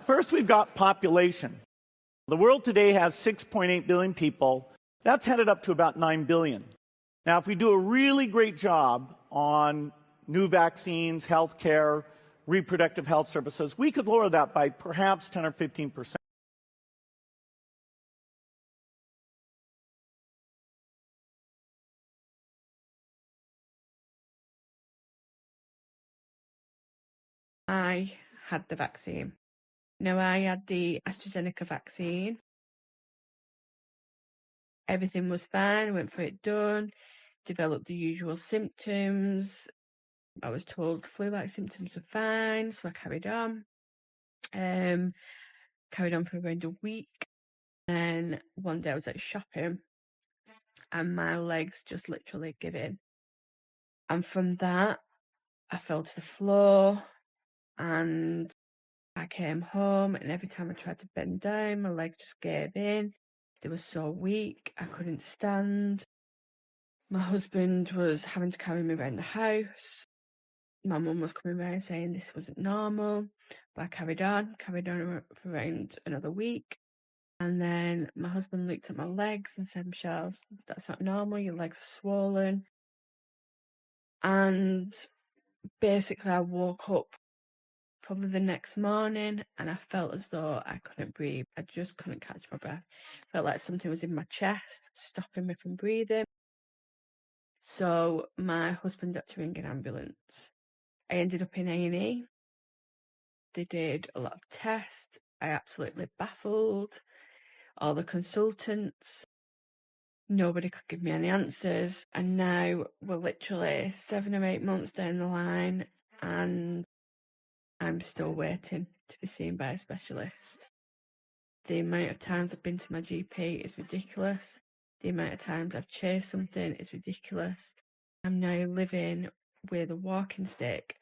First, we've got population. The world today has 6.8 billion people. That's headed up to about 9 billion. Now, if we do a really great job on new vaccines, healthcare, reproductive health services, we could lower that by perhaps 10 or 15%. I had the vaccine. Now, I had the AstraZeneca vaccine. Everything was fine, went for it done, developed the usual symptoms. I was told flu-like symptoms were fine, so I carried on. Carried on for around a week. Then one day I was out shopping and my legs just literally give in. And from that, I fell to the floor and I came home, and every time I tried to bend down, my legs just gave in. They were so weak, I couldn't stand. My husband was having to carry me around the house. My mum was coming around saying this wasn't normal, but I carried on for around another week. And then my husband looked at my legs and said, "Michelle, that's not normal, your legs are swollen." And basically I woke up probably the next morning and I felt as though I couldn't breathe. I just couldn't catch my breath. Felt like something was in my chest, stopping me from breathing. So my husband had to ring an ambulance. I ended up in A&E. They did a lot of tests. I absolutely baffled all the consultants. Nobody could give me any answers. And now we're literally 7 or 8 months down the line and I'm still waiting to be seen by a specialist. The amount of times I've been to my GP is ridiculous. The amount of times I've chased something is ridiculous. I'm now living with a walking stick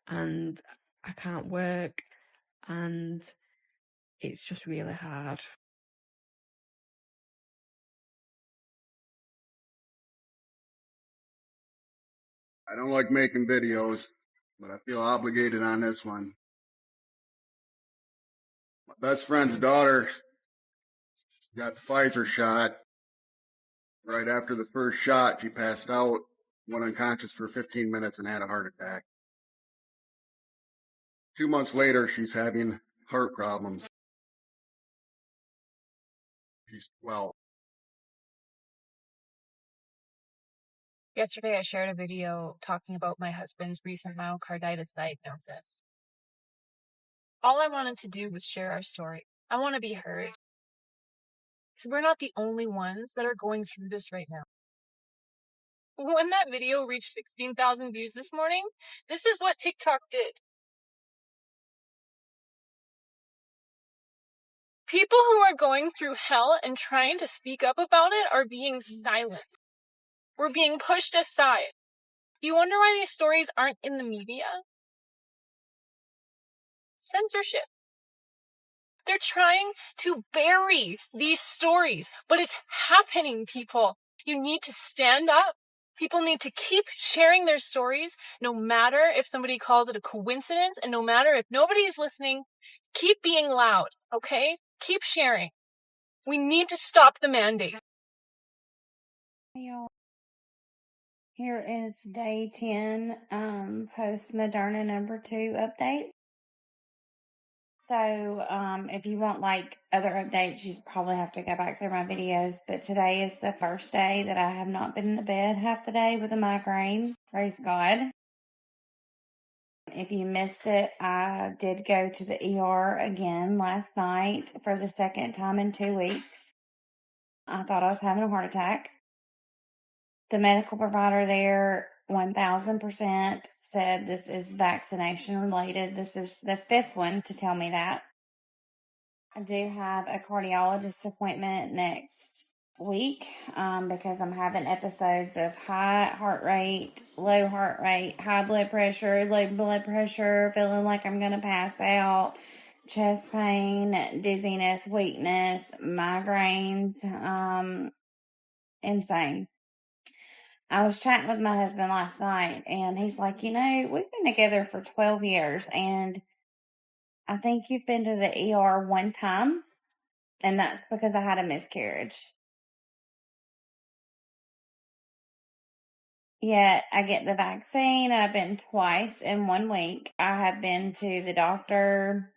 and I can't work and it's just really hard. I don't like making videos, but I feel obligated on this one. My best friend's daughter got the Pfizer shot. Right after the first shot, she passed out, went unconscious for 15 minutes and had a heart attack. 2 months later, she's having heart problems. She's 12. Yesterday, I shared a video talking about my husband's recent myocarditis diagnosis. All I wanted to do was share our story. I want to be heard. Because we're not the only ones that are going through this right now. When that video reached 16,000 views this morning, this is what TikTok did. People who are going through hell and trying to speak up about it are being silenced. We're being pushed aside. You wonder why these stories aren't in the media? Censorship. They're trying to bury these stories, but it's happening, people. You need to stand up. People need to keep sharing their stories, no matter if somebody calls it a coincidence, and no matter if nobody is listening. Keep being loud, okay? Keep sharing. We need to stop the mandate. Here is day 10, post Moderna number 2 update. So, if you want like other updates, you probably have to go back through my videos. But today is the first day that I have not been in bed half the day with a migraine. Praise God. If you missed it, I did go to the ER again last night for the second time in 2 weeks. I thought I was having a heart attack. The medical provider there 1000% said this is vaccination related. This is the 5th one to tell me that. I do have a cardiologist appointment next week because I'm having episodes of high heart rate, low heart rate, high blood pressure, low blood pressure, feeling like I'm going to pass out, chest pain, dizziness, weakness, migraines, insane. I was chatting with my husband last night and he's like, we've been together for 12 years and I think you've been to the ER one time, and that's because I had a miscarriage. Yet I get the vaccine. I've been twice in 1 week. I have been to the doctor,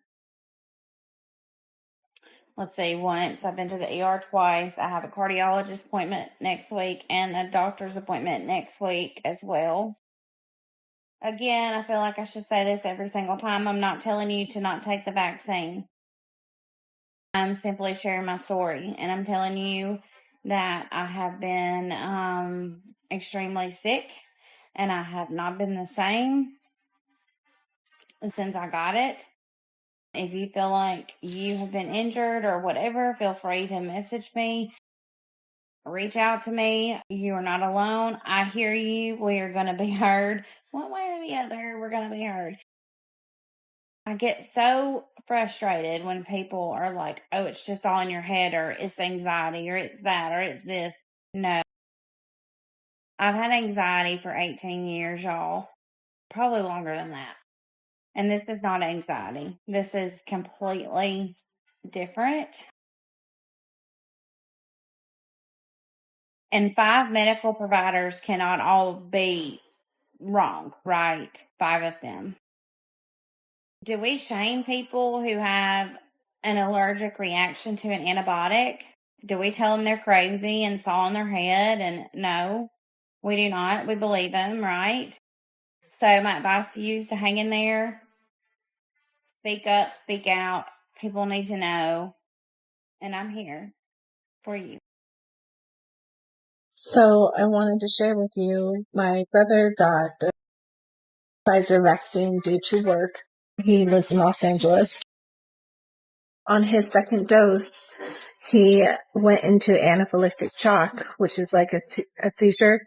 let's see, once. I've been to the ER twice. I have a cardiologist appointment next week and a doctor's appointment next week as well. Again, I feel like I should say this every single time. I'm not telling you to not take the vaccine. I'm simply sharing my story, and I'm telling you that I have been extremely sick, and I have not been the same since I got it. If you feel like you have been injured or whatever, feel free to message me. Reach out to me. You are not alone. I hear you. We are going to be heard. One way or the other, we're going to be heard. I get so frustrated when people are like, oh, it's just all in your head, or it's anxiety, or it's that, or it's this. No. I've had anxiety for 18 years, y'all. Probably longer than that. And this is not anxiety. This is completely different. And 5 medical providers cannot all be wrong, right? 5 of them. Do we shame people who have an allergic reaction to an antibiotic? Do we tell them they're crazy and saw in their head? And no, we do not. We believe them, right? So my advice to you is to hang in there. Speak up, speak out. People need to know. And I'm here for you. So I wanted to share with you, my brother got the Pfizer vaccine due to work. He lives in Los Angeles. On his second dose, he went into anaphylactic shock, which is like a seizure.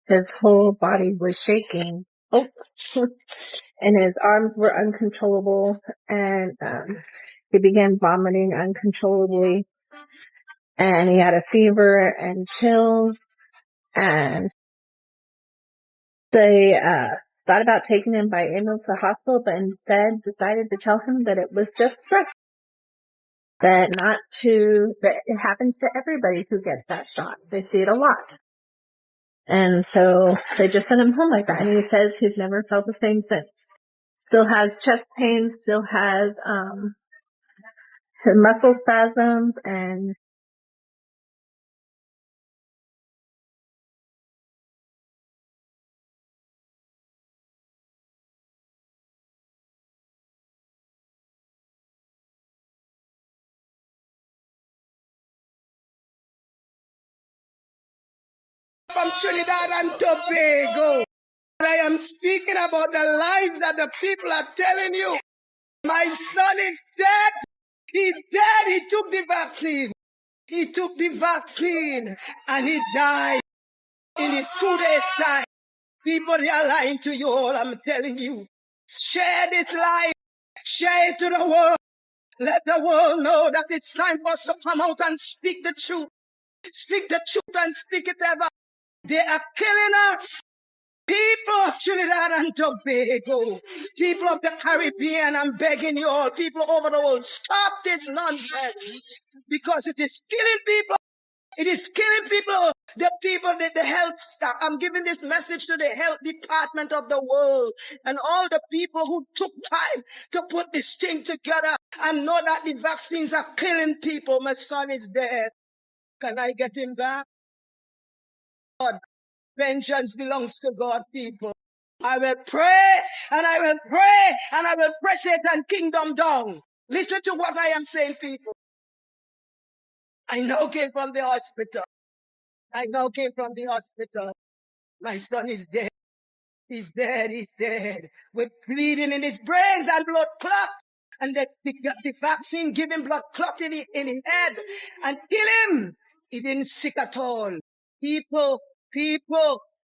His whole body was shaking. Oh, and his arms were uncontrollable, and he began vomiting uncontrollably, and he had a fever and chills, and they thought about taking him by ambulance to the hospital, but instead decided to tell him that it was just stress. That it happens to everybody who gets that shot. They see it a lot. And so they just sent him home like that. And he says he's never felt the same since. Still has chest pain, still has muscle spasms, and from Trinidad and Tobago. I am speaking about the lies that the people are telling you. My son is dead. He's dead. He took the vaccine. He took the vaccine and he died in 2 days' time. People, they are lying to you all. I'm telling you. Share this life. Share it to the world. Let the world know that it's time for us to come out and speak the truth. Speak the truth and speak it ever. They are killing us. People of Trinidad and Tobago, people of the Caribbean, I'm begging you all, people over the world, stop this nonsense. Because it is killing people. It is killing people. The people, the health staff. I'm giving this message to the health department of the world and all the people who took time to put this thing together and know that the vaccines are killing people. My son is dead. Can I get him back? God, vengeance belongs to God, people. I will pray and I will pray and I will press Satan kingdom down. Listen to what I am saying, people. I now came from the hospital. I now came from the hospital. My son is dead. He's dead. He's dead. With bleeding in his brains and blood clot. And the vaccine give him blood clot in his head and kill him. He didn't sick at all. People,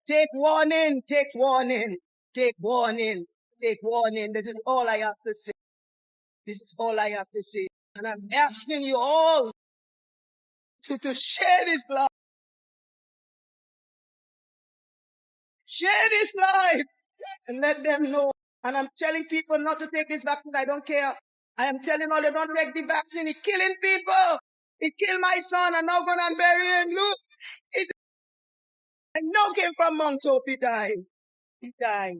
take warning, take warning, take warning, take warning. This is all I have to say. This is all I have to say. And I'm asking you all to share this life. Share this life and let them know. And I'm telling people not to take this vaccine. I don't care. I am telling all, they don't take the vaccine. It's killing people. It killed my son. I'm not going to bury him. Look, I knocked him from Mount Hope. He died. He died.